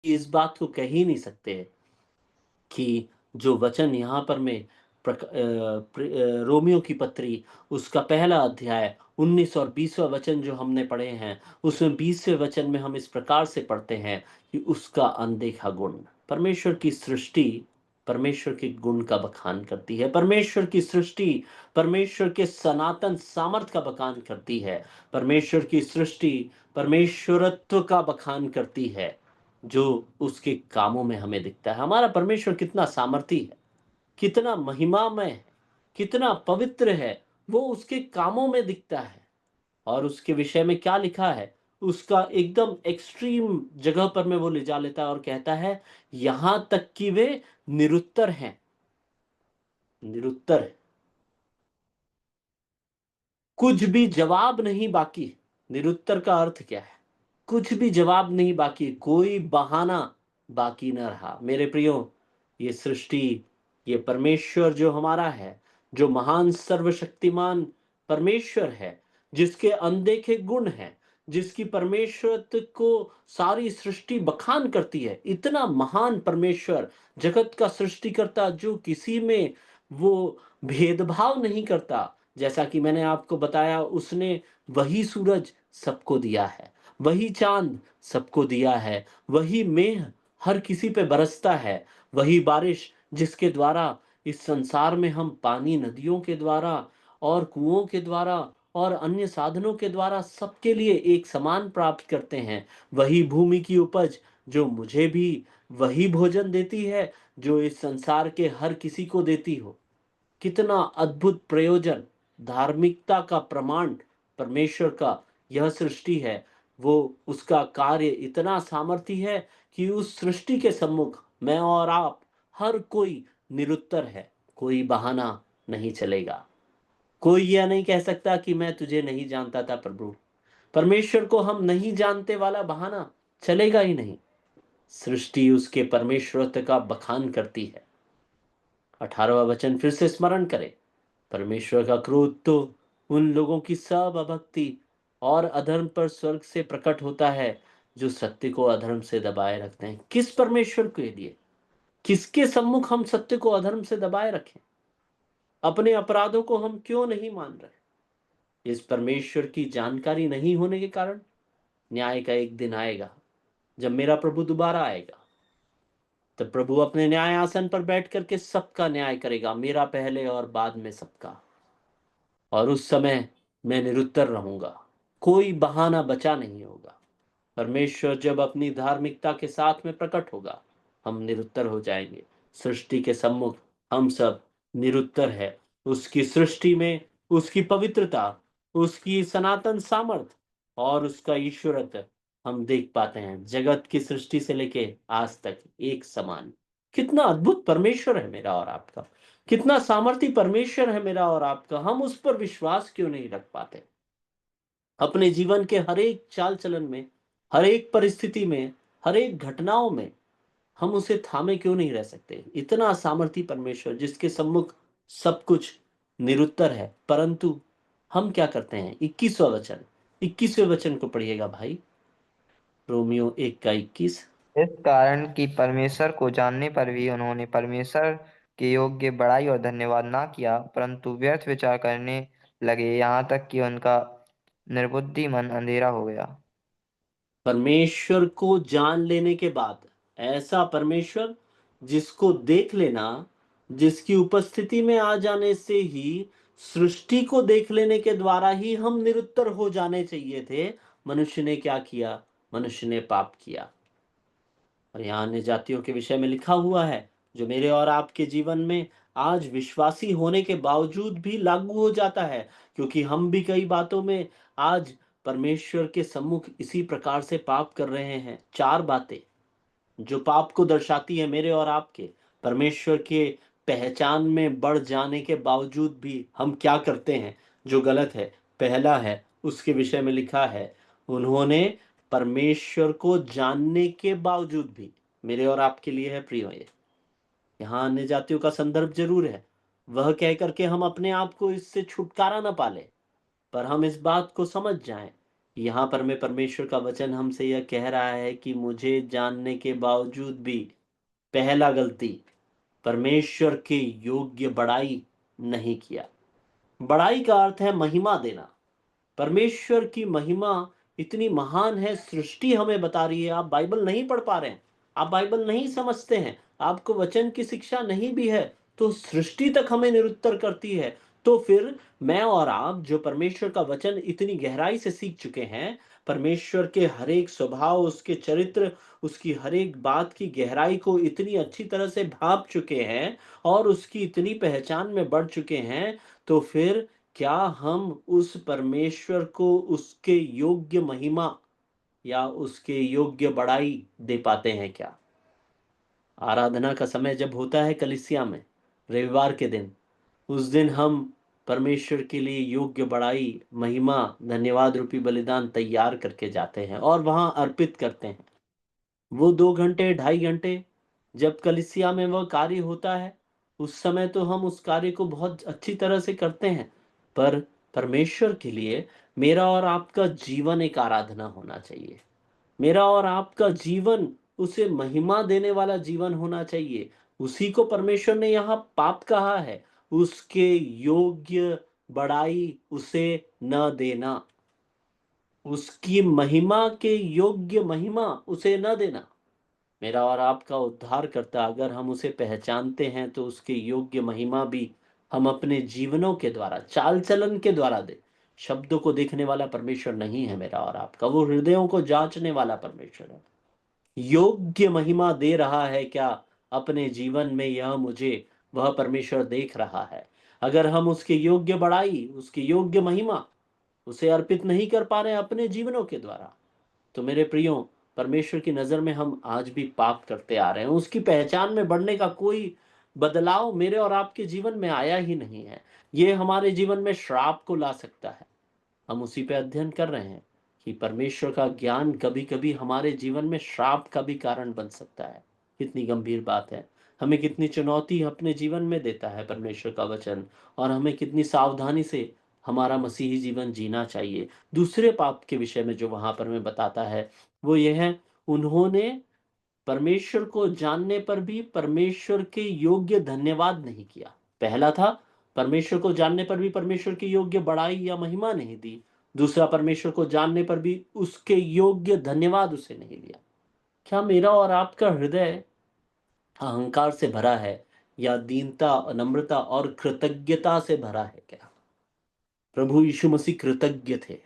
इस बात को कह ही नहीं सकते कि जो वचन यहाँ पर मैं रोमियो की पत्री उसका पहला अध्याय 19 और 20वां वचन जो हमने पढ़े हैं, उसमें 20वें वचन में हम इस प्रकार से पढ़ते हैं कि उसका अनदेखा गुण। परमेश्वर की सृष्टि परमेश्वर के गुण का बखान करती है। परमेश्वर की सृष्टि परमेश्वर के सनातन सामर्थ का बखान करती है। परमेश्वर की सृष्टि परमेश्वरत्व का बखान करती है, जो उसके कामों में हमें दिखता है। हमारा परमेश्वर कितना सामर्थी है, कितना महिमामय है, कितना पवित्र है, वो उसके कामों में दिखता है। और उसके विषय में क्या लिखा है, उसका एकदम एक्सट्रीम जगह पर में वो ले जा लेता है और कहता है यहां तक कि वे निरुत्तर हैं। निरुत्तर है, कुछ भी जवाब नहीं बाकी। निरुत्तर का अर्थ क्या है? कुछ भी जवाब नहीं बाकी, कोई बहाना बाकी न रहा। मेरे प्रियो, ये सृष्टि, ये परमेश्वर जो हमारा है, जो महान सर्वशक्तिमान परमेश्वर है, जिसके अनदेखे गुण हैं, जिसकी परमेश्वरत्व को सारी सृष्टि बखान करती है, इतना महान परमेश्वर, जगत का सृष्टिकर्ता, जो किसी में वो भेदभाव नहीं करता। जैसा कि मैंने आपको बताया, उसने वही सूरज सबको दिया है, वही चांद सबको दिया है, वही मेघ हर किसी पे बरसता है, वही बारिश जिसके द्वारा इस संसार में हम पानी नदियों के द्वारा और कुओं के द्वारा और अन्य साधनों के द्वारा सबके लिए एक समान प्राप्त करते हैं, वही भूमि की उपज जो मुझे भी वही भोजन देती है जो इस संसार के हर किसी को देती हो। कितना अद्भुत प्रयोजन, धार्मिकता का प्रमाण परमेश्वर का यह सृष्टि है। वो उसका कार्य इतना सामर्थी है कि उस सृष्टि के सम्मुख मैं और आप हर कोई निरुत्तर है। कोई बहाना नहीं चलेगा। कोई यह नहीं कह सकता कि मैं तुझे नहीं जानता था प्रभु। परमेश्वर को हम नहीं जानते वाला बहाना चलेगा ही नहीं। सृष्टि उसके परमेश्वरत्व का बखान करती है। 18वां वचन फिर से स्मरण करें। परमेश्वर का क्रोध तो उन लोगों की सब अभक्ति और अधर्म पर स्वर्ग से प्रकट होता है, जो सत्य को अधर्म से दबाए रखते हैं। किस परमेश्वर के लिए, किसके सम्मुख हम सत्य को अधर्म से दबाए रखें? अपने अपराधों को हम क्यों नहीं मान रहे? इस परमेश्वर की जानकारी नहीं होने के कारण न्याय का एक दिन आएगा, जब मेरा प्रभु दोबारा आएगा। तब प्रभु अपने न्याय आसन पर बैठ करके सबका न्याय करेगा, मेरा पहले और बाद में सबका। और उस समय मैं निरुत्तर रहूंगा, कोई बहाना बचा नहीं होगा। परमेश्वर जब अपनी धार्मिकता के साथ में प्रकट होगा, हम निरुत्तर हो जाएंगे। सृष्टि के सम्मुख हम सब निरुत्तर है। उसकी सृष्टि में उसकी पवित्रता, उसकी सनातन सामर्थ और उसका ईश्वरत्व हम देख पाते हैं। जगत की सृष्टि से लेके आज तक एक समान। कितना अद्भुत परमेश्वर है मेरा और आपका, कितना सामर्थी परमेश्वर है मेरा और आपका। हम उस पर विश्वास क्यों नहीं रख पाते? अपने जीवन के हर एक चाल चलन में, हर एक परिस्थिति में, हर एक घटनाओं में हम उसे थामे क्यों नहीं रह सकते? इतना सामर्थी परमेश्वर जिसके सम्मुख सब कुछ निरुत्तर है, परंतु हम क्या करते हैं? 21वां वचन, 21वें वचन को पढ़िएगा भाई। रोमियो 1 का 21। इस कारण कि परमेश्वर को जानने पर भी उन्होंने परमेश्वर के योग्य बड़ाई और धन्यवाद ना किया, परंतु व्यर्थ विचार करने लगे, यहाँ तक कि उनका निर्बुद्धि मन अंधेरा हो गया। परमेश्वर को जान लेने के बाद, ऐसा परमेश्वर जिसको देख लेना, जिसकी उपस्थिति में आ जाने से ही, सृष्टि को देख लेने के द्वारा ही हम निरुत्तर हो जाने चाहिए थे, मनुष्य ने क्या किया? मनुष्य ने पाप किया। और यहाँ अन्य जातियों के विषय में लिखा हुआ है, जो मेरे और आपके जीवन में आज विश्वासी होने के बावजूद भी लागू हो जाता है, क्योंकि हम भी कई बातों में आज परमेश्वर के सम्मुख इसी प्रकार से पाप कर रहे हैं। 4 बातें जो पाप को दर्शाती है मेरे और आपके, परमेश्वर के पहचान में बढ़ जाने के बावजूद भी हम क्या करते हैं जो गलत है। पहला है, उसके विषय में लिखा है, उन्होंने परमेश्वर को जानने के बावजूद भी, मेरे और आपके लिए है प्रियो ये, यहाँ अन्य जातियों का संदर्भ जरूर है। वह कह करके हम अपने आप को इससे छुटकारा न पाले, पर हम इस बात को समझ जाएं यहाँ पर में परमेश्वर का वचन हमसे यह कह रहा है कि मुझे जानने के बावजूद भी पहला गलती, परमेश्वर के योग्य बड़ाई नहीं किया। बड़ाई का अर्थ है महिमा देना। परमेश्वर की महिमा इतनी महान है, सृष्टि हमें बता रही है। आप बाइबल नहीं पढ़ पा रहे हैं, आप बाइबल नहीं समझते हैं, आपको वचन की शिक्षा नहीं भी है, तो सृष्टि तक हमें निरुत्तर करती है। तो फिर मैं और आप जो परमेश्वर का वचन इतनी गहराई से सीख चुके हैं, परमेश्वर के हर एक स्वभाव, उसके चरित्र, उसकी हर एक बात की गहराई को इतनी अच्छी तरह से भांप चुके हैं और उसकी इतनी पहचान में बढ़ चुके हैं, तो फिर क्या हम उस परमेश्वर को उसके योग्य महिमा या उसके योग्य बड़ाई दे पाते हैं क्या? आराधना का समय जब होता है कलीसिया में, रविवार के दिन, उस दिन हम परमेश्वर के लिए योग्य बड़ाई, महिमा, धन्यवाद रूपी बलिदान तैयार करके जाते हैं और वहां अर्पित करते हैं। वो 2 घंटे, ढाई घंटे जब कलीसिया में वह कार्य होता है, उस समय तो हम उस कार्य को बहुत अच्छी तरह से करते हैं। पर परमेश्वर के लिए मेरा और आपका जीवन एक आराधना होना चाहिए। मेरा और आपका जीवन उसे महिमा देने वाला जीवन होना चाहिए। उसी को परमेश्वर ने यहाँ पाप कहा है, उसके योग्य बड़ाई उसे न देना, उसकी महिमा के योग्य महिमा उसे न देना। मेरा और आपका उद्धारकर्ता अगर हम उसे पहचानते हैं तो उसके योग्य महिमा भी हम अपने जीवनों के द्वारा, चाल चलन के द्वारा दे। शब्दों को देखने वाला परमेश्वर नहीं है मेरा और आपका, वो हृदयों को जांचने वाला परमेश्वर है। योग्य महिमा दे रहा है क्या अपने जीवन में, यह मुझे वह परमेश्वर देख रहा है। अगर हम उसके योग्य बड़ाई, उसकी योग्य महिमा उसे अर्पित नहीं कर पा रहे हैं अपने जीवनों के द्वारा, तो मेरे प्रियो, परमेश्वर की नजर में हम आज भी पाप करते आ रहे हैं। उसकी पहचान में बढ़ने का कोई बदलाव मेरे और आपके जीवन में आया ही नहीं है। ये हमारे जीवन में श्राप को ला सकता है। हम उसी पे अध्ययन कर रहे हैं कि परमेश्वर का ज्ञान कभी कभी हमारे जीवन में श्राप का भी कारण बन सकता है। कितनी गंभीर बात है। हमें कितनी चुनौती अपने जीवन में देता है परमेश्वर का वचन, और हमें कितनी सावधानी से हमारा मसीही जीवन जीना चाहिए। दूसरे पाप के विषय में जो वहां पर मैं बताता है वो ये है, उन्होंने परमेश्वर को जानने पर भी परमेश्वर के योग्य धन्यवाद नहीं किया। पहला था, परमेश्वर को जानने पर भी परमेश्वर के योग्य बड़ाई या महिमा नहीं दी। दूसरा, परमेश्वर को जानने पर भी उसके योग्य धन्यवाद उसे नहीं दिया। क्या मेरा और आपका हृदय अहंकार से भरा है या दीनता, नम्रता और कृतज्ञता से भरा है क्या? प्रभु यीशु मसीह कृतज्ञ थे।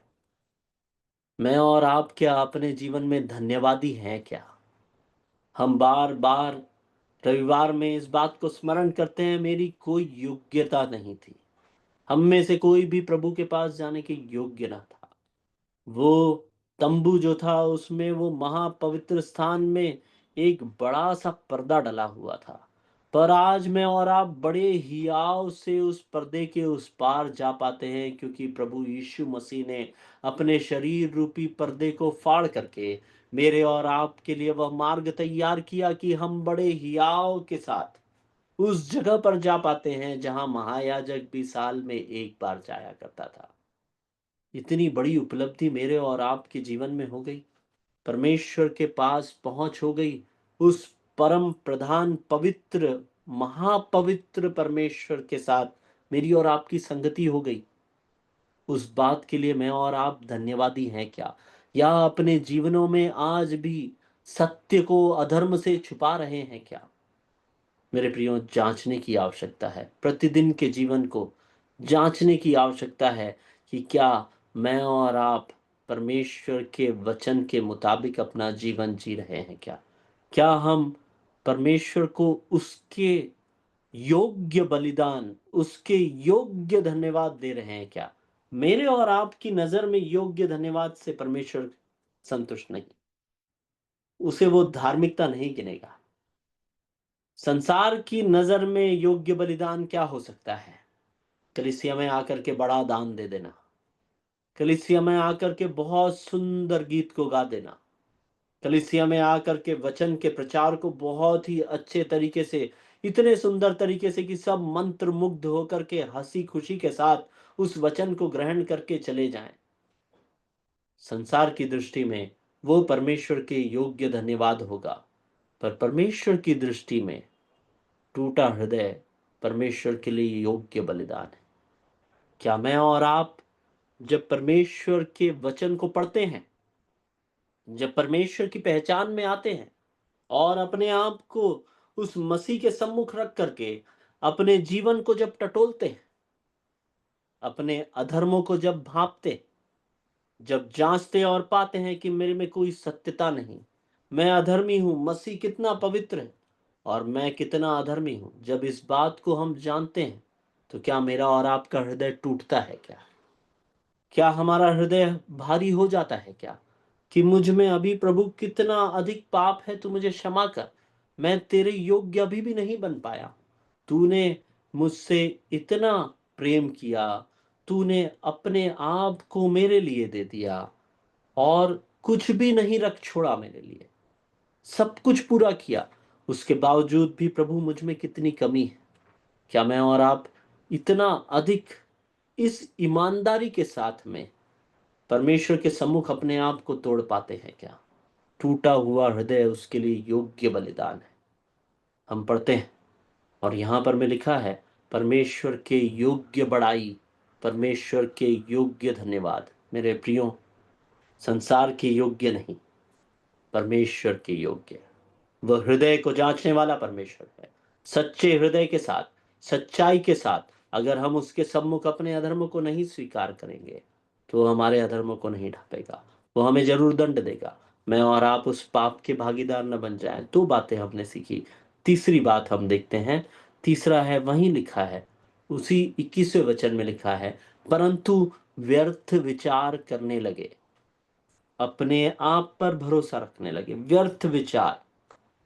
मैं और आप क्या अपने जीवन में धन्यवादी हैं क्या? हम बार बार रविवार में इस बात को स्मरण करते हैं, मेरी कोई योग्यता नहीं थी। हम में से कोई भी प्रभु के पास जाने के योग्य ना था। वो तंबू जो था उसमें, वो महापवित्र स्थान में एक बड़ा सा पर्दा डला हुआ था। पर आज मैं और आप बड़े हियाव से उस पर्दे के उस पार जा पाते हैं, क्योंकि प्रभु यीशु मसीह ने अपने शरीर रूपी पर्दे को फाड़ करके मेरे और आपके लिए वह मार्ग तैयार किया कि हम बड़े हियाव के साथ उस जगह पर जा पाते हैं जहां महायाजक भी साल में एक बार जाया करता था। इतनी बड़ी उपलब्धि मेरे और आपके जीवन में हो गई। परमेश्वर के पास पहुंच हो गई। उस परम प्रधान पवित्र महापवित्र परमेश्वर के साथ मेरी और आपकी संगति हो गई। उस बात के लिए मैं और आप धन्यवादी हैं क्या? या अपने जीवनों में आज भी सत्य को अधर्म से छुपा रहे हैं क्या? मेरे प्रियो, जांचने की आवश्यकता है। प्रतिदिन के जीवन को जांचने की आवश्यकता है कि क्या मैं और आप परमेश्वर के वचन के मुताबिक अपना जीवन जी रहे हैं क्या? क्या हम परमेश्वर को उसके योग्य बलिदान, उसके योग्य धन्यवाद दे रहे हैं क्या? मेरे और आपकी नजर में योग्य धन्यवाद से परमेश्वर संतुष्ट नहीं, उसे वो धार्मिकता नहीं गिनेगा। संसार की नजर में योग्य बलिदान क्या हो सकता है? कलीसिया में आकर के बड़ा दान दे देना, कलीसिया में आकर के बहुत सुंदर गीत को गा देना, कलीसिया में आकर के वचन के प्रचार को बहुत ही अच्छे तरीके से, इतने सुंदर तरीके से कि सब मंत्र मुग्ध होकर के हंसी खुशी के साथ उस वचन को ग्रहण करके चले जाएं। संसार की दृष्टि में वो परमेश्वर के योग्य धन्यवाद होगा, पर परमेश्वर की दृष्टि में टूटा हृदय परमेश्वर के लिए योग्य बलिदान है। क्या मैं और आप जब परमेश्वर के वचन को पढ़ते हैं, जब परमेश्वर की पहचान में आते हैं और अपने आप को उस मसीह के सम्मुख रख करके अपने जीवन को जब टटोलते हैं, अपने अधर्मों को जब भांपते, जब जांचते और पाते हैं कि मेरे में कोई सत्यता नहीं, मैं अधर्मी हूं, मसीह कितना पवित्र है और मैं कितना अधर्मी हूं, जब इस बात को हम जानते हैं, तो क्या मेरा और आपका हृदय टूटता है क्या? क्या हमारा हृदय भारी हो जाता है क्या कि मुझ में अभी प्रभु कितना अधिक पाप है, तू मुझे क्षमा कर, मैं तेरे योग्य अभी भी नहीं बन पाया। तूने मुझसे इतना प्रेम किया, तूने अपने आप को मेरे लिए दे दिया और कुछ भी नहीं रख छोड़ा मेरे लिए, सब कुछ पूरा किया, उसके बावजूद भी प्रभु मुझ में कितनी कमी है। क्या मैं और आप इतना अधिक इस ईमानदारी के साथ में परमेश्वर के सम्मुख अपने आप को तोड़ पाते हैं क्या? टूटा हुआ हृदय उसके लिए योग्य बलिदान है। हम पढ़ते हैं और यहां पर में लिखा है, परमेश्वर के योग्य बड़ाई, परमेश्वर के योग्य धन्यवाद। मेरे प्रियो, संसार के योग्य नहीं, परमेश्वर के योग्य। वह हृदय को जांचने वाला परमेश्वर है। सच्चे हृदय के साथ, सच्चाई के साथ अगर हम उसके सम्मुख अपने अधर्मों को नहीं स्वीकार करेंगे, तो हमारे अधर्मों को नहीं ढापेगा, वो हमें जरूर दंड देगा। मैं और आप उस पाप के भागीदार न बन जाएं। दो बातें हमने सीखी। तीसरी बात हम देखते हैं, तीसरा है, वहीं लिखा है, उसी 21वें वचन में लिखा है, परंतु व्यर्थ विचार करने लगे, अपने आप पर भरोसा रखने लगे। व्यर्थ विचार,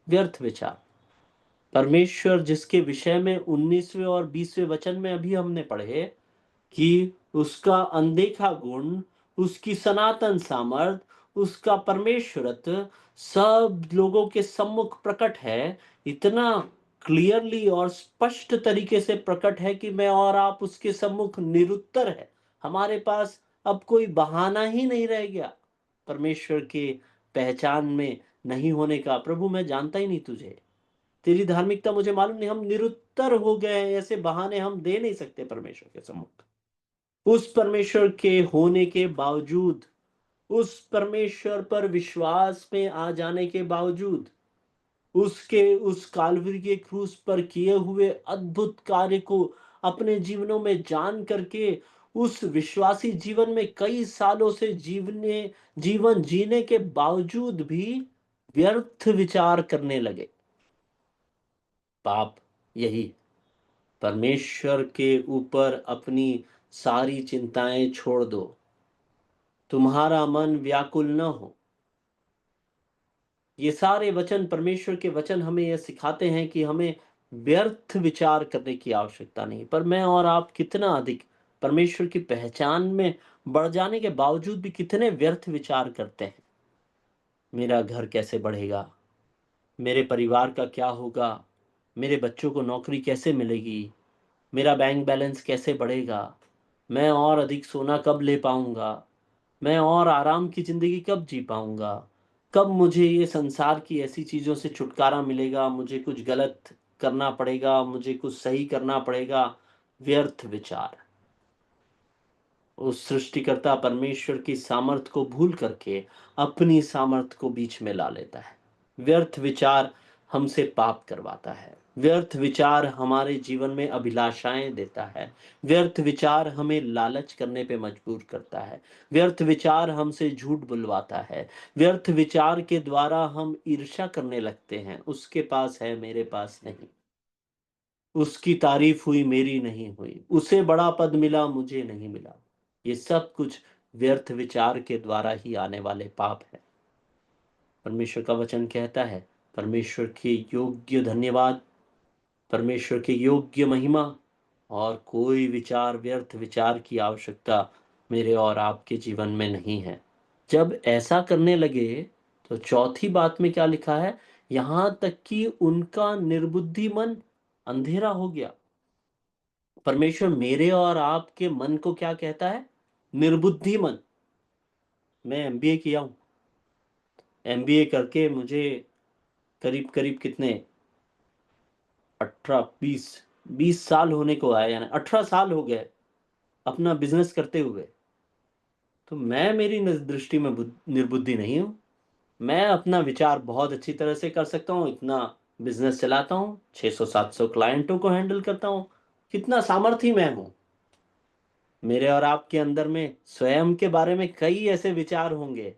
व्यर्थ विचार। परमेश्वर जिसके विषय में 19वें और 20वें वचन में अभी हमने पढ़े कि उसका अनदेखा गुण, उसकी सनातन सामर्थ, उसका परमेश्वरत्व सब लोगों के सम्मुख प्रकट है, इतना क्लियरली और स्पष्ट तरीके से प्रकट है कि मैं और आप उसके सम्मुख निरुत्तर है। हमारे पास अब कोई बहाना ही नहीं रह गया परमेश्वर के पहचान में नहीं होने का। प्रभु मैं जानता ही नहीं तुझे, तेरी धार्मिकता मुझे मालूम नहीं, हम निरुत्तर हो गए हैं, ऐसे बहाने हम दे नहीं सकते परमेश्वर के सम्मुख। उस परमेश्वर के होने के बावजूद, उस परमेश्वर पर विश्वास में आ जाने के बावजूद, उसके उस काल्वरी के क्रूस पर किए हुए अद्भुत कार्य को अपने जीवनों में जान करके उस विश्वासी जीवन में कई सालों से जीवन जीने के बावजूद भी व्यर्थ विचार करने लगे। पाप यही, परमेश्वर के ऊपर अपनी सारी चिंताएं छोड़ दो, तुम्हारा मन व्याकुल न हो। ये सारे वचन, परमेश्वर के वचन हमें यह सिखाते हैं कि हमें व्यर्थ विचार करने की आवश्यकता नहीं। पर मैं और आप कितना अधिक परमेश्वर की पहचान में बढ़ जाने के बावजूद भी कितने व्यर्थ विचार करते हैं। मेरा घर कैसे बढ़ेगा, मेरे परिवार का क्या होगा, मेरे बच्चों को नौकरी कैसे मिलेगी, मेरा बैंक बैलेंस कैसे बढ़ेगा, मैं और अधिक सोना कब ले पाऊंगा, मैं और आराम की जिंदगी कब जी पाऊंगा, कब मुझे ये संसार की ऐसी चीजों से छुटकारा मिलेगा, मुझे कुछ गलत करना पड़ेगा, मुझे कुछ सही करना पड़ेगा। व्यर्थ विचार। उस सृष्टिकर्ता परमेश्वर की सामर्थ को भूल करके अपनी सामर्थ को बीच में ला लेता है। व्यर्थ विचार हमसे पाप करवाता है। व्यर्थ विचार हमारे जीवन में अभिलाषाएं देता है। व्यर्थ विचार हमें लालच करने पे मजबूर करता है। व्यर्थ विचार हमसे झूठ बुलवाता है। व्यर्थ विचार के द्वारा हम ईर्ष्या करने लगते हैं, उसके पास है मेरे पास नहीं, उसकी तारीफ हुई मेरी नहीं हुई, उसे बड़ा पद मिला मुझे नहीं मिला। ये सब कुछ व्यर्थ विचार के द्वारा ही आने वाले पाप है। परमेश्वर का वचन कहता है, परमेश्वर के योग्य धन्यवाद, परमेश्वर के योग्य महिमा और कोई विचार, व्यर्थ विचार की आवश्यकता मेरे और आपके जीवन में नहीं है। जब ऐसा करने लगे तो चौथी बात में क्या लिखा है, यहां तक कि उनका निर्बुद्धि मन अंधेरा हो गया। परमेश्वर मेरे और आपके मन को क्या कहता है? निर्बुद्धि मन। मैं एमबीए किया हूँ। एमबीए करके मुझे करीब करीब कितने 18 20 साल होने को आए, यानी 18 साल हो गए अपना बिजनेस करते हुए। तो मैं, मेरी दृष्टि में निर्बुद्धि नहीं हूँ। मैं अपना विचार बहुत अच्छी तरह से कर सकता हूँ, इतना बिजनेस चलाता हूँ, 600 700 क्लाइंटों को हैंडल करता हूँ। कितना सामर्थ्य मैं हूँ। मेरे और आपके अंदर में स्वयं के बारे में कई ऐसे विचार होंगे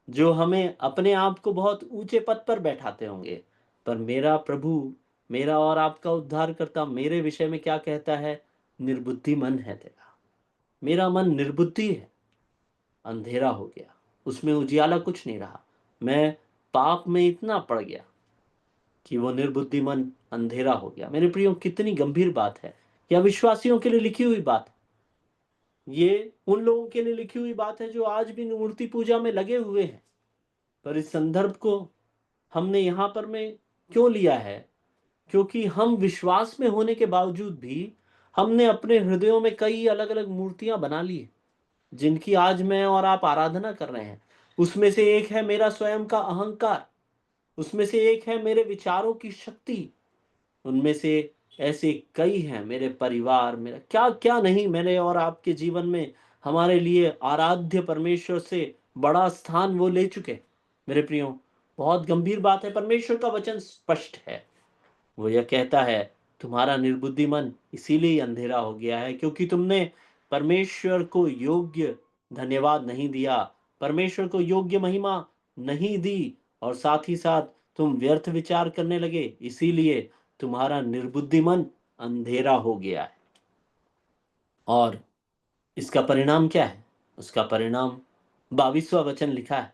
जो हमें अपने आप को बहुत ऊंचे पद पर बैठाते होंगे, पर मेरा प्रभु, मेरा और आपका उद्धारकर्ता मेरे विषय में क्या कहता है? निर्बुद्धि मन है तेरा। मेरा मन निर्बुद्धि है, अंधेरा हो गया, उसमें उजियाला कुछ नहीं रहा। मैं पाप में इतना पड़ गया कि वो निर्बुद्धि मन अंधेरा हो गया। मेरे प्रियो, कितनी गंभीर बात है। या विश्वासियों के लिए लिखी हुई बात है। ये उन लोगों के लिए लिखी हुई बात है जो आज भी मूर्ति पूजा में लगे हुए हैं। पर इस संदर्भ को हमने यहाँ पर में क्यों लिया है? क्योंकि हम विश्वास में होने के बावजूद भी हमने अपने हृदयों में कई अलग अलग मूर्तियां बना ली है, जिनकी आज मैं और आप आराधना कर रहे हैं। उसमें से एक है मेरा स्वयं का अहंकार, उसमें से एक है मेरे विचारों की शक्ति, उनमें से ऐसे कई हैं मेरे परिवार, मेरा क्या क्या नहीं, मेरे और आपके जीवन में हमारे लिए आराध्य परमेश्वर से बड़ा स्थान वो ले चुके। मेरे प्रियो, बहुत गंभीर बात है। परमेश्वर का वचन स्पष्ट है। वो यह कहता है, तुम्हारा निर्बुद्धि मन इसीलिए अंधेरा हो गया है क्योंकि तुमने परमेश्वर को योग्य धन्यवाद नहीं दिया, परमेश्वर को योग्य महिमा नहीं दी, और साथ ही साथ तुम व्यर्थ विचार करने लगे, इसीलिए तुम्हारा निर्बुद्धि मन अंधेरा हो गया है। और इसका परिणाम क्या है? उसका परिणाम 22वां वचन लिखा है,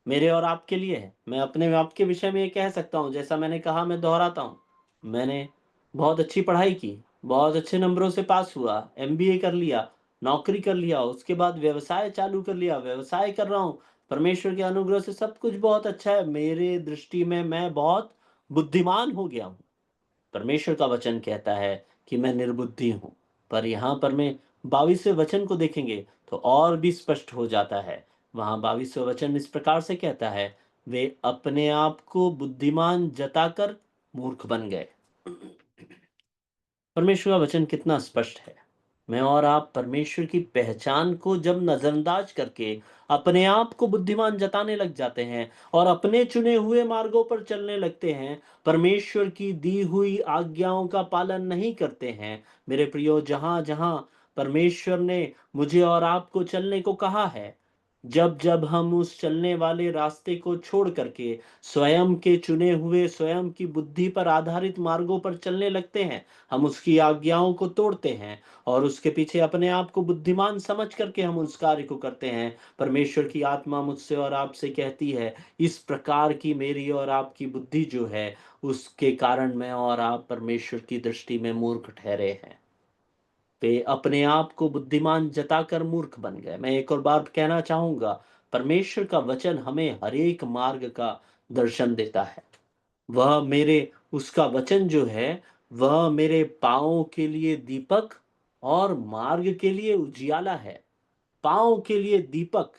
मेरे और आपके लिए है। मैं अपने आपके विषय में ये कह सकता हूँ, जैसा मैंने कहा, मैं दोहराता हूँ। मैंने बहुत अच्छी पढ़ाई की, बहुत अच्छे नंबरों से पास हुआ, एमबीए कर लिया, नौकरी कर लिया, उसके बाद व्यवसाय चालू कर लिया, व्यवसाय कर रहा हूँ। परमेश्वर के अनुग्रह से सब कुछ बहुत अच्छा है। मेरे दृष्टि में मैं बहुत बुद्धिमान हो गया हूँ। परमेश्वर का वचन कहता है कि मैं निर्बुद्धि हूं। पर यहां पर मैं 22वें वचन को देखेंगे तो और भी स्पष्ट हो जाता है। वहां 22वां वचन इस प्रकार से कहता है, वे अपने आप को बुद्धिमान जताकर मूर्ख बन गए। परमेश्वर का वचन कितना स्पष्ट है। मैं और आप परमेश्वर की पहचान को जब नजरअंदाज करके अपने आप को बुद्धिमान जताने लग जाते हैं और अपने चुने हुए मार्गों पर चलने लगते हैं, परमेश्वर की दी हुई आज्ञाओं का पालन नहीं करते हैं। मेरे प्रियो, जहां जहां परमेश्वर ने मुझे और आपको चलने को कहा है, जब जब हम उस चलने वाले रास्ते को छोड़ करके स्वयं के चुने हुए, स्वयं की बुद्धि पर आधारित मार्गों पर चलने लगते हैं, हम उसकी आज्ञाओं को तोड़ते हैं और उसके पीछे अपने आप को बुद्धिमान समझ करके हम उस कार्य को करते हैं। परमेश्वर की आत्मा मुझसे और आपसे कहती है, इस प्रकार की मेरी और आपकी बुद्धि जो है, उसके कारण मैं और आप परमेश्वर की दृष्टि में मूर्ख ठहरे हैं। वे अपने आप को बुद्धिमान जताकर मूर्ख बन गए। मैं एक और बात कहना चाहूंगा, परमेश्वर का वचन हमें हर एक मार्ग का दर्शन देता है। वह मेरे, उसका वचन जो है, वह मेरे पाँव के लिए दीपक और मार्ग के लिए उजियाला है। पाँव के लिए दीपक,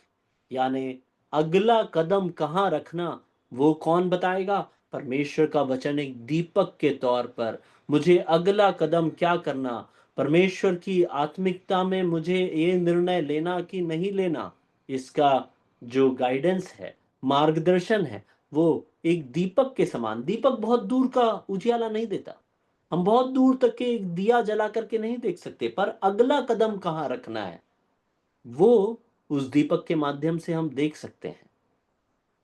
यानी अगला कदम कहाँ रखना, वो कौन बताएगा? परमेश्वर का वचन एक दीपक के तौर पर मुझे अगला कदम क्या करना, परमेश्वर की आत्मिकता में मुझे ये निर्णय लेना कि नहीं लेना, इसका जो गाइडेंस है, मार्गदर्शन है, वो एक दीपक के समान। दीपक बहुत दूर का उजियाला नहीं देता, हम बहुत दूर तक के एक दिया जला करके नहीं देख सकते, पर अगला कदम कहाँ रखना है, वो उस दीपक के माध्यम से हम देख सकते हैं।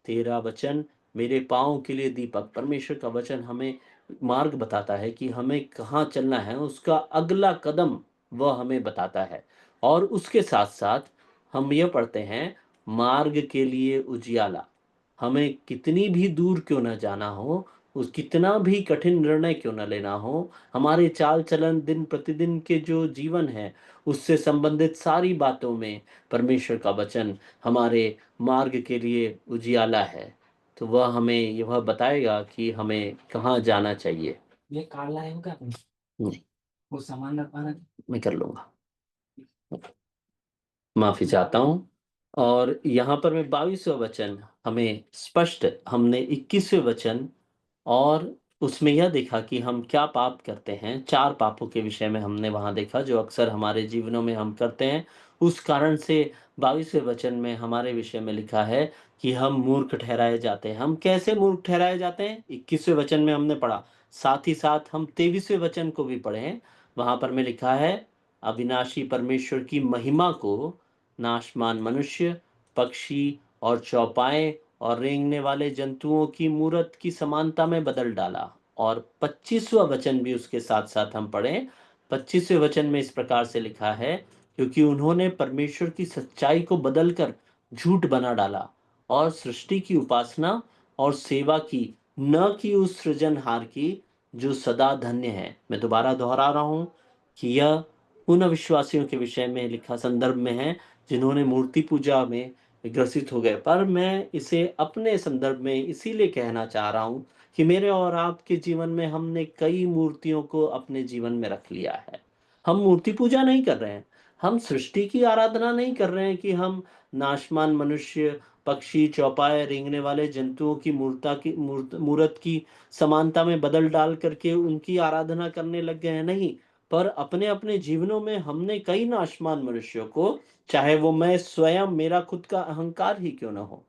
तेरा वचन मेरे पाँव के लिए दीपक, परमेश्वर का वचन हमें मार्ग बताता है कि हमें कहाँ चलना है, उसका अगला कदम वह हमें बताता है। और उसके साथ साथ हम यह पढ़ते हैं, मार्ग के लिए उजियाला। हमें कितनी भी दूर क्यों ना जाना हो, उस कितना भी कठिन निर्णय क्यों ना लेना हो, हमारे चाल चलन, दिन प्रतिदिन के जो जीवन है, उससे संबंधित सारी बातों में परमेश्वर का वचन हमारे मार्ग के लिए उजियाला है। तो वह हमें यह बताएगा कि हमें कहाँ जाना चाहिए। ये कार लाए हो क्या तुम? नहीं, वो सामान रखवाना, मैं कर लूंगा। माफी चाहता हूँ। और यहाँ पर मैं 22वां वचन हमें स्पष्ट, हमने 21वें वचन और उसमें यह देखा कि हम क्या पाप करते हैं। 4 पापों के विषय में हमने वहाँ देखा जो अक्सर हमारे जीवनों में हम करते हैं। उस कारण से 22वें वचन में हमारे विषय में लिखा है कि हम मूर्ख ठहराए जाते हैं। हम कैसे मूर्ख ठहराए जाते हैं? 21वें वचन में हमने पढ़ा। साथ ही साथ हम 23वें वचन को भी पढ़े हैं। वहाँ पर में लिखा है, अविनाशी परमेश्वर की महिमा को नाशमान मनुष्य, पक्षी और चौपाए और रेंगने वाले जंतुओं की मूरत की समानता में बदल डाला। और 25वां वचन भी उसके साथ साथ हम पढ़ें। 25वें वचन में इस प्रकार से लिखा है, क्योंकि उन्होंने परमेश्वर की सच्चाई को बदलकर झूठ बना डाला और सृष्टि की उपासना और सेवा की, न कि उस सृजनहार की जो सदा धन्य है। मैं दोबारा दोहरा रहा हूं कि यह उन अविश्वासियों के विषय में लिखा संदर्भ में है जिन्होंने मूर्ति पूजा में ग्रसित हो गए। पर मैं इसे अपने संदर्भ में इसीलिए कहना चाह रहा हूं कि मेरे और आपके जीवन में हमने कई मूर्तियों को अपने जीवन में रख लिया है। हम मूर्ति पूजा नहीं कर रहे हैं, हम सृष्टि की आराधना नहीं कर रहे हैं कि हम नाशमान मनुष्य, पक्षी, चौपाए, रेंगने वाले जंतुओं की मूरत की समानता में बदल डाल करके उनकी आराधना करने लग गए हैं। नहीं, पर अपने अपने जीवनों में हमने कई नाशमान मनुष्यों को, चाहे वो मैं स्वयं, मेरा खुद का अहंकार ही क्यों ना हो,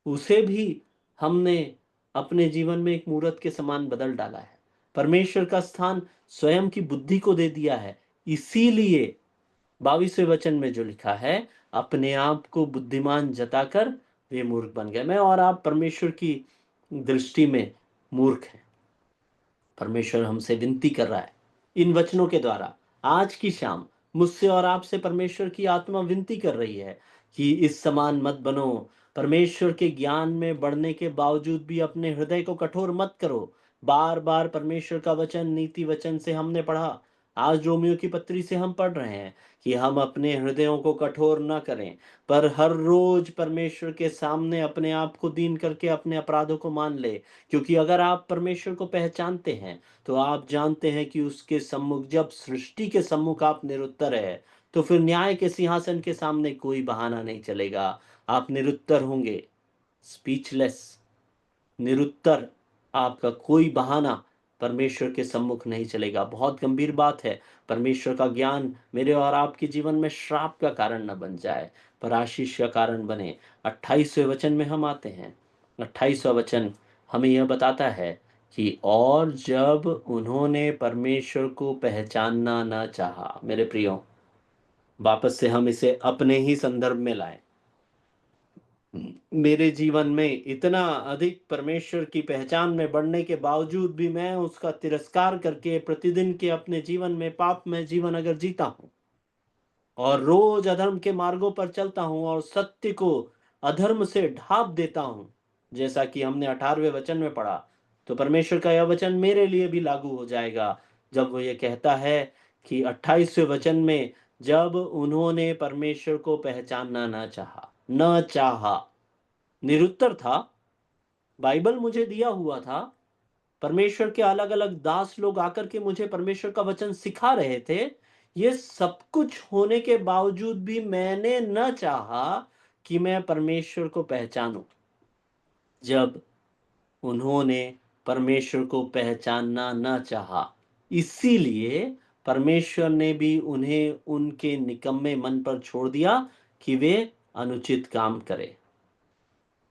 उसे भी हमने अपने जीवन में एक मूरत के समान बदल डाला है। परमेश्वर का स्थान स्वयं की बुद्धि को दे दिया है। इसीलिए 22वें वचन में जो लिखा है, अपने आप को बुद्धिमान जताकर वे मूर्ख बन गए। मैं और आप परमेश्वर की दृष्टि में मूर्ख हैं। परमेश्वर हमसे विनती कर रहा है इन वचनों के द्वारा। आज की शाम मुझसे और आपसे परमेश्वर की आत्मा विनती कर रही है कि इस समान मत बनो। परमेश्वर के ज्ञान में बढ़ने के बावजूद भी अपने हृदय को कठोर मत करो। बार बार परमेश्वर का वचन, नीति वचन से हमने पढ़ा, आज रोमियो की पत्री से हम पढ़ रहे हैं कि हम अपने हृदयों को कठोर न करें, पर हर रोज परमेश्वर के सामने अपने आप को दीन करके अपने अपराधों को मान ले। क्योंकि अगर आप परमेश्वर को पहचानते हैं तो आप जानते हैं कि उसके सम्मुख, जब सृष्टि के सम्मुख आप निरुत्तर है, तो फिर न्याय के सिंहासन के सामने कोई बहाना नहीं चलेगा। आप निरुत्तर होंगे, स्पीचलेस, निरुत्तर। आपका कोई बहाना परमेश्वर के सम्मुख नहीं चलेगा। बहुत गंभीर बात है। परमेश्वर का ज्ञान मेरे और आपके जीवन में श्राप का कारण न बन जाए, पर आशीष का कारण बने। 28वें वचन में हम आते हैं। 28वां वचन हमें यह बताता है कि और जब उन्होंने परमेश्वर को पहचानना न चाहा, मेरे प्रियो, वापस से हम इसे अपने ही संदर्भ में लाएं। मेरे जीवन में इतना अधिक परमेश्वर की पहचान में बढ़ने के बावजूद भी मैं उसका तिरस्कार करके प्रतिदिन के अपने जीवन में पाप में जीवन अगर जीता हूं और रोज अधर्म के मार्गों पर चलता हूं और सत्य को अधर्म से ढाप देता हूं, जैसा कि हमने 18वें वचन में पढ़ा, तो परमेश्वर का यह वचन मेरे लिए भी लागू हो जाएगा जब वो ये कहता है कि 28वें वचन में, जब उन्होंने परमेश्वर को पहचानना न चाहा, निरुत्तर था, बाइबल मुझे दिया हुआ था, परमेश्वर के अलग अलग दास लोग आकर के मुझे परमेश्वर का वचन सिखा रहे थे। ये सब कुछ होने के बावजूद भी मैंने न चाहा कि मैं परमेश्वर को पहचानूं। जब उन्होंने परमेश्वर को पहचानना न चाहा, इसीलिए परमेश्वर ने भी उन्हें उनके निकम्मे मन पर छोड़ दिया कि वे अनुचित काम करें।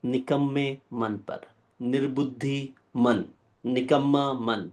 निकम्मे मन पर, निर्बुद्धि मन, निकम्मा मन।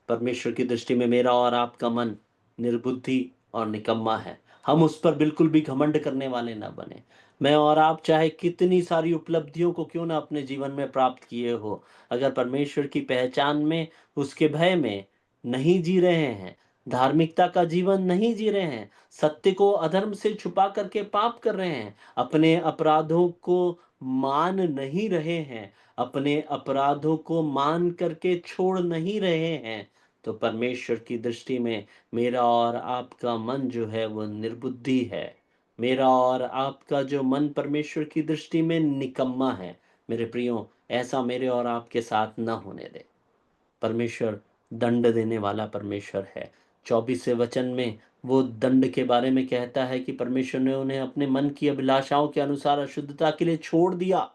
परमेश्वर की दृष्टि में मेरा और आपका मन निर्बुद्धि और निकम्मा है। हम उस पर बिल्कुल भी घमंड करने वाले ना बने। मैं और आप चाहे कितनी सारी उपलब्धियों को क्यों ना अपने जीवन में प्राप्त किए हो, अगर परमेश्वर की पहचान में, उसके भय में नहीं जी रहे हैं, धार्मिकता का जीवन नहीं जी रहे हैं, सत्य को अधर्म से छुपा करके पाप कर रहे हैं, अपने अपराधों को मान नहीं रहे हैं, अपने अपराधों को मान करके छोड़ नहीं रहे हैं, तो परमेश्वर की दृष्टि में मेरा और आपका मन जो है वो निर्बुद्धि है। मेरा और आपका जो मन परमेश्वर की दृष्टि में निकम्मा है। मेरे प्रियो, ऐसा मेरे और आपके साथ न होने दे। परमेश्वर दंड देने वाला परमेश्वर है। 24वें वचन में वो दंड के बारे में कहता है कि परमेश्वर ने उन्हें अपने मन की अभिलाषाओं के अनुसार अशुद्धता के लिए छोड़ दिया।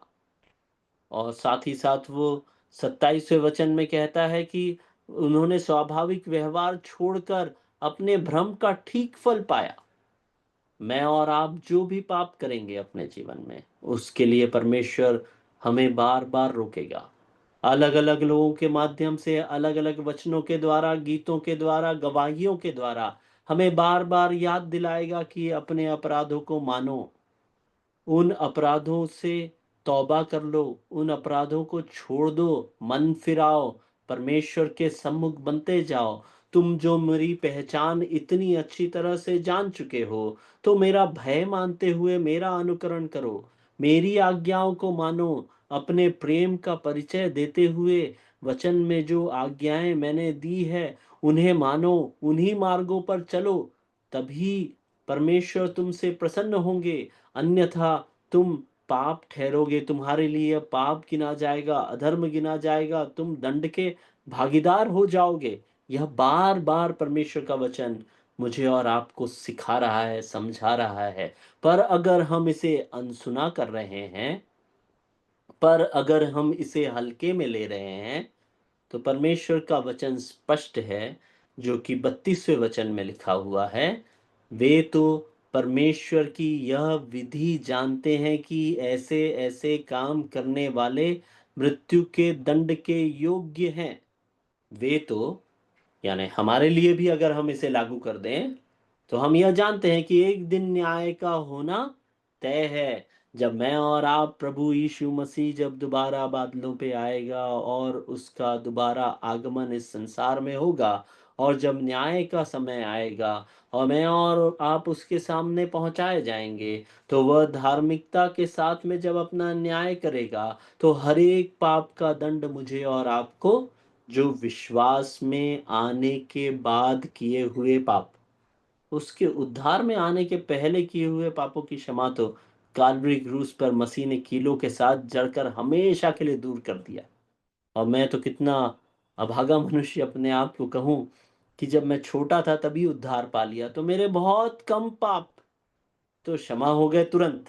और साथ ही साथ वो 27वें वचन में कहता है कि उन्होंने स्वाभाविक व्यवहार छोड़कर अपने भ्रम का ठीक फल पाया। मैं और आप जो भी पाप करेंगे अपने जीवन में, उसके लिए परमेश्वर हमें बार-बार रोकेगा। अलग-अलग लोगों के माध्यम से, अलग-अलग वचनों के द्वारा, गीतों के द्वारा, गवाहियों के द्वारा हमें बार-बार याद दिलाएगा कि अपने अपराधों को मानो। उन अपराधों से तौबा कर लो, उन अपराधों को छोड़ दो, मन फिराओ, परमेश्वर के सम्मुख बनते जाओ। तुम जो मेरी पहचान इतनी अच्छी तरह से जान चुके हो, तो मेरा भय मानते हुए मेरा अनुकरण करो। मेरी आज्ञाओं को मानो, अपने प्रेम का परिचय देते हुए वचन में जो आज्ञाएं मैंने दी है, उन्हें मानो, उन्हीं मार्गों पर चलो। तभी परमेश्वर तुमसे प्रसन्न होंगे। अन्यथा तुम पाप ठहरोगे, तुम्हारे लिए पाप गिना जाएगा, अधर्म गिना जाएगा, तुम दंड के भागीदार हो जाओगे। यह बार बार परमेश्वर का वचन मुझे और आपको सिखा रहा है, समझा रहा है। पर अगर हम इसे अनसुना कर रहे हैं, पर अगर हम इसे हल्के में ले रहे हैं, तो परमेश्वर का वचन स्पष्ट है, जो कि 32वें वचन में लिखा हुआ है। वे तो परमेश्वर की यह विधि जानते हैं कि ऐसे ऐसे काम करने वाले मृत्यु के दंड के योग्य हैं। वे तो, यानी हमारे लिए भी अगर हम इसे लागू कर दें, तो हम यह जानते हैं कि एक दिन न्याय का होना तय है। जब मैं और आप, प्रभु यीशु मसीह जब दोबारा बादलों पे आएगा और उसका दोबारा आगमन इस संसार में होगा, और जब न्याय का समय आएगा और मैं और आप उसके सामने पहुंचाए जाएंगे, तो वह धार्मिकता के साथ में जब अपना न्याय करेगा, तो हर एक पाप का दंड मुझे और आपको, जो विश्वास में आने के बाद किए हुए पाप, उसके उद्धार में आने के पहले किए हुए पापों की क्षमा तो काल्वरी क्रूस पर मसीह ने कीलों के साथ जड़कर हमेशा के लिए दूर कर दिया। और मैं तो कितना अभागा मनुष्य अपने आप को कहूं कि जब मैं छोटा था तभी उद्धार पा लिया, तो मेरे बहुत कम पाप तो क्षमा हो गए तुरंत।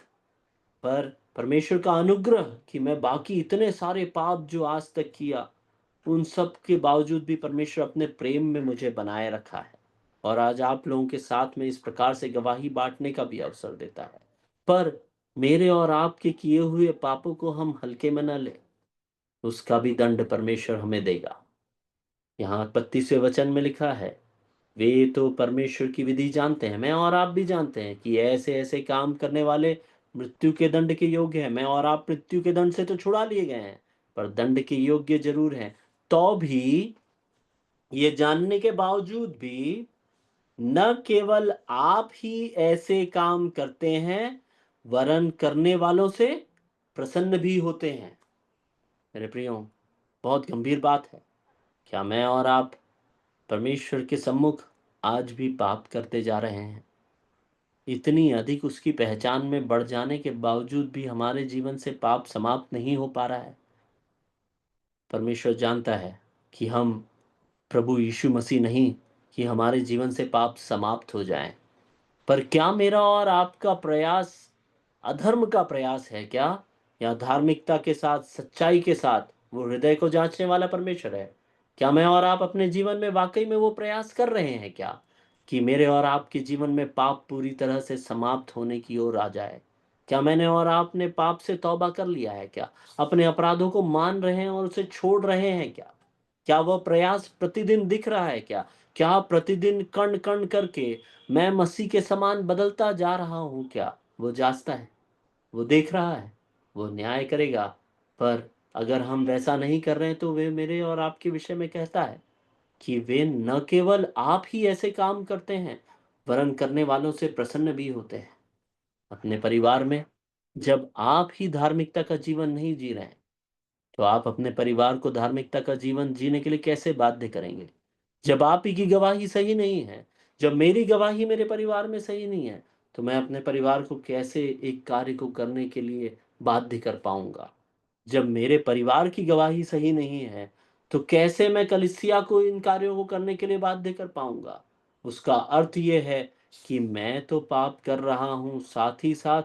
पर परमेश्वर का अनुग्रह कि मैं बाकी इतने सारे पाप जो आज तक किया, उन सब के बावजूद भी परमेश्वर अपने प्रेम में मुझे बनाए रखा है, और आज आप लोगों के साथ में इस प्रकार से गवाही बांटने का भी अवसर देता है। पर मेरे और आपके किए हुए पापों को हम हल्के में न ले, उसका भी दंड परमेश्वर हमें देगा। यहाँ 32वें वचन में लिखा है, वे तो परमेश्वर की विधि जानते हैं, मैं और आप भी जानते हैं कि ऐसे ऐसे काम करने वाले मृत्यु के दंड के योग्य हैं। मैं और आप मृत्यु के दंड से तो छुड़ा लिए गए हैं, पर दंड के योग्य जरूर हैं। तो भी, ये जानने के बावजूद भी, न केवल आप ही ऐसे काम करते हैं, वरन करने वालों से प्रसन्न भी होते हैं। मेरे प्रियो, बहुत गंभीर बात है। क्या मैं और आप परमेश्वर के सम्मुख आज भी पाप करते जा रहे हैं? इतनी अधिक उसकी पहचान में बढ़ जाने के बावजूद भी हमारे जीवन से पाप समाप्त नहीं हो पा रहा है। परमेश्वर जानता है कि हम प्रभु यीशु मसीह नहीं कि हमारे जीवन से पाप समाप्त हो जाएं। पर क्या मेरा और आपका प्रयास अधर्म का प्रयास है क्या, या धार्मिकता के साथ, सच्चाई के साथ? वो हृदय को जांचने वाला परमेश्वर है। क्या मैं और आप अपने जीवन में वाकई में वो प्रयास कर रहे हैं क्या, कि मेरे और आपके जीवन में पाप पूरी तरह से समाप्त होने की ओर आ जाए? क्या मैंने और आपने पाप से तौबा कर लिया है क्या? अपने अपराधों को मान रहे हैं और उसे छोड़ रहे हैं क्या? क्या वह प्रयास प्रतिदिन दिख रहा है क्या? क्या प्रतिदिन कण कण करके मैं मसीह के समान बदलता जा रहा हूं क्या? वो जांचता है, वो देख रहा है, वो न्याय करेगा। पर अगर हम वैसा नहीं कर रहे हैं, तो वे मेरे और आपके विषय में कहता है कि वे न केवल आप ही ऐसे काम करते हैं, वरन करने वालों से प्रसन्न भी होते हैं। अपने परिवार में जब आप ही धार्मिकता का जीवन नहीं जी रहे हैं, तो आप अपने परिवार को धार्मिकता का जीवन जीने के लिए कैसे बाध्य करेंगे? जब आप ही की गवाही सही नहीं है, जब मेरी गवाही मेरे परिवार में सही नहीं है, तो मैं अपने परिवार को कैसे एक कार्य को करने के लिए बाध्य कर पाऊंगा? जब मेरे परिवार की गवाही सही नहीं है, तो कैसे मैं कलीसिया को इन कार्यों को करने के लिए बाध्य कर पाऊंगा? उसका अर्थ ये है कि मैं तो पाप कर रहा हूँ, साथ ही साथ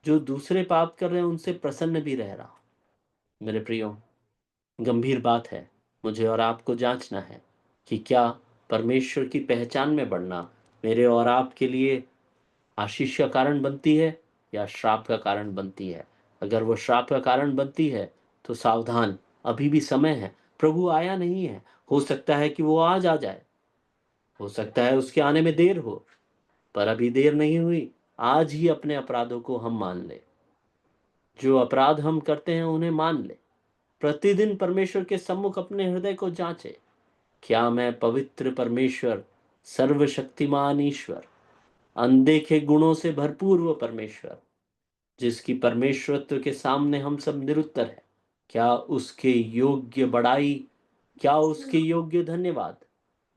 जो दूसरे पाप कर रहे हैं उनसे प्रसन्न भी रह रहा हूँ। मेरे प्रियो, गंभीर बात है। मुझे और आपको जांचना है कि क्या परमेश्वर की पहचान में बढ़ना मेरे और आपके लिए आशीष का कारण बनती है या श्राप का कारण बनती है। अगर वो श्राप का कारण बनती है तो सावधान, अभी भी समय है। प्रभु आया नहीं है। हो सकता है कि वो आज आ जाए, हो सकता है उसके आने में देर हो, पर अभी देर नहीं हुई। आज ही अपने अपराधों को हम मान ले, जो अपराध हम करते हैं उन्हें मान ले। प्रतिदिन परमेश्वर के सम्मुख अपने हृदय को जांचे। क्या मैं पवित्र परमेश्वर, सर्वशक्तिमान ईश्वर, अनदेखे गुणों से भरपूर वो परमेश्वर, जिसकी परमेश्वरत्व के सामने हम सब निरुत्तर हैं, क्या उसके योग्य बड़ाई, क्या उसके योग्य धन्यवाद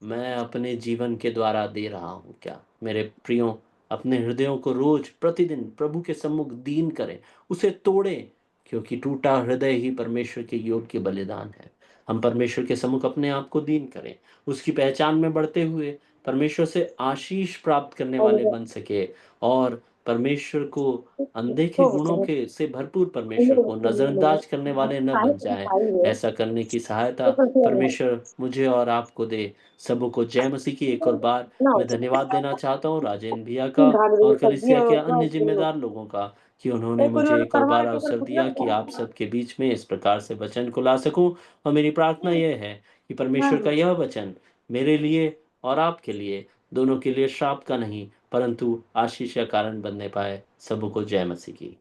मैं अपने जीवन के द्वारा दे रहा हूं? क्या मेरे प्रियो, अपने हृदयों को रोज प्रतिदिन प्रभु के सम्मुख दीन करें, उसे तोड़ें, क्योंकि टूटा हृदय ही परमेश्वर के योग्य बलिदान है। हम परमेश्वर के सम्मुख अपने आप को दीन करें, उसकी पहचान में बढ़ते हुए परमेश्वर से आशीष प्राप्त करने वाले बन सके, और परमेश्वर को, अनदेखे गुणों के से भरपूर परमेश्वर को नजरअंदाज करने वाले न बन जाएं। ऐसा करने की सहायता परमेश्वर मुझे और आपको दे। सबको जय मसीह की एक और बार मैं धन्यवाद देना चाहता हूँ, राजेंद्र भैया का और कलीसिया के अन्य जिम्मेदार लोगों का, कि उन्होंने मुझे एक और बार अवसर दिया कि आप सबके बीच में इस प्रकार से वचन को ला सकूं। और मेरी प्रार्थना यह है कि परमेश्वर का यह वचन मेरे लिए और आपके लिए, दोनों के लिए श्राप का नहीं परंतु आशीष का कारण बनने पाए। सबको जय मसीह की।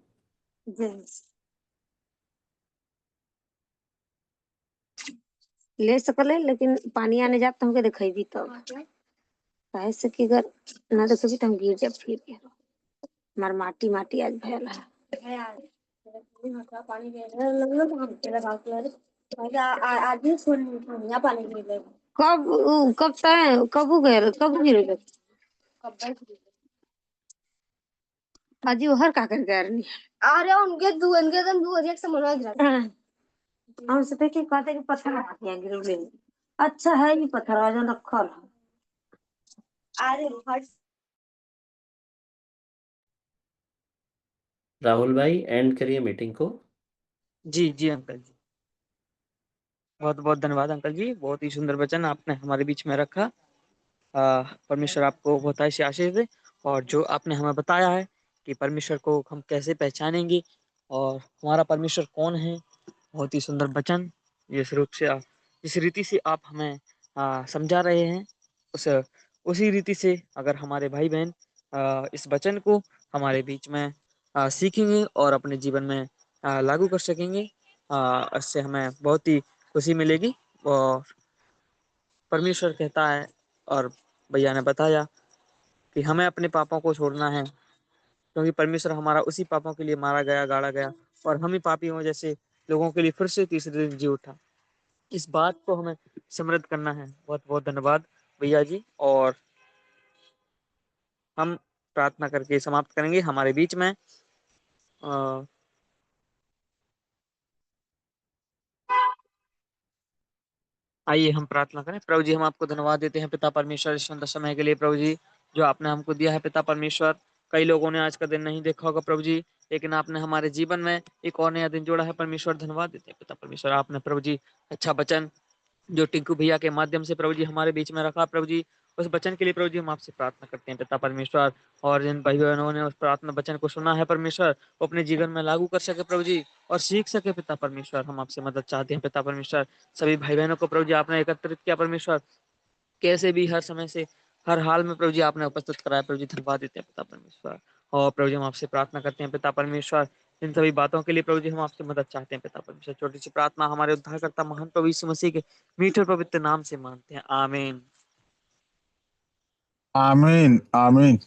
ले सकले, लेकिन पानी आने जात हमके दिखेबी तब। काहे से कि अगर ना देखेबी तो हम गिर जाब फिर के। हमार माटी माटी आज भयल है। कब तय कब गए कब गिरे अजी हर का कर गए नहीं। अरे उनके दम दू एक से मनवा गिरा हम से पे के कहते कि पत्थर आ गया गिरले। अच्छा है ये पत्थर आ जो रखल है। अरे हट। राहुल भाई, एंड करिए मीटिंग को। जी जी अंकल जी, बहुत बहुत धन्यवाद अंकल जी, बहुत ही सुंदर वचन आपने हमारे बीच में रखा। परमेश्वर आपको बहुत ऐसी आशीष दे। और जो आपने हमें बताया है कि परमेश्वर को हम कैसे पहचानेंगे और हमारा परमेश्वर कौन है, बहुत ही सुंदर वचन। जिस रूप से जिस रीति से आप हमें समझा रहे हैं, उस उसी रीति से अगर हमारे भाई बहन इस वचन को हमारे बीच में सीखेंगे और अपने जीवन में लागू कर सकेंगे, इससे हमें बहुत ही खुशी मिलेगी। और परमेश्वर कहता है, और भैया ने बताया कि हमें अपने पापों को छोड़ना है, क्योंकि परमेश्वर हमारा उसी पापों के लिए मारा गया, गाड़ा गया, और हम ही पापियों जैसे लोगों के लिए फिर से तीसरे दिन जी उठा। इस बात को हमें समृद्ध करना है। बहुत बहुत धन्यवाद भैया जी। और हम प्रार्थना करके समाप्त करेंगे हमारे बीच में। अ, आइए हम प्रार्थना करें। प्रभु जी, हम आपको धन्यवाद देते हैं पिता परमेश्वर, इस सुंदर समय के लिए प्रभु जी जो आपने हमको दिया है पिता परमेश्वर। कई लोगों ने आज का दिन नहीं देखा होगा प्रभु जी, लेकिन आपने हमारे जीवन में एक और नया दिन जोड़ा है परमेश्वर। धन्यवाद देते हैं पिता परमेश्वर। आपने प्रभु जी अच्छा वचन जो टिंकू भैया के माध्यम से प्रभु जी हमारे बीच में रखा प्रभु जी, उस वचन के लिए प्रभु जी हम आपसे प्रार्थना करते हैं पिता परमेश्वर। और जिन भाई बहनों ने उस प्रार्थना वचन को सुना है परमेश्वर, वो अपने जीवन में लागू कर सके प्रभु जी, और सीख सके पिता परमेश्वर। हम आपसे मदद चाहते हैं पिता परमेश्वर। सभी भाई बहनों को प्रभु जी आपने एकत्रित किया परमेश्वर, कैसे भी हर समय से हर हाल में प्रभु जी आपने उपस्थित कराया प्रभु जी। धन्यवाद देते हैं पिता परमेश्वर। और प्रभु जी हम आपसे प्रार्थना करते हैं पिता परमेश्वर, इन सभी बातों के लिए प्रभु जी हम आपसे मदद चाहते हैं पिता परमेश्वर। छोटी सी प्रार्थना हमारे उद्धारकर्ता महान प्रभु यीशु मसीह के मीठे और पवित्र नाम से मांगते हैं, आमीन। आमीन आमीन।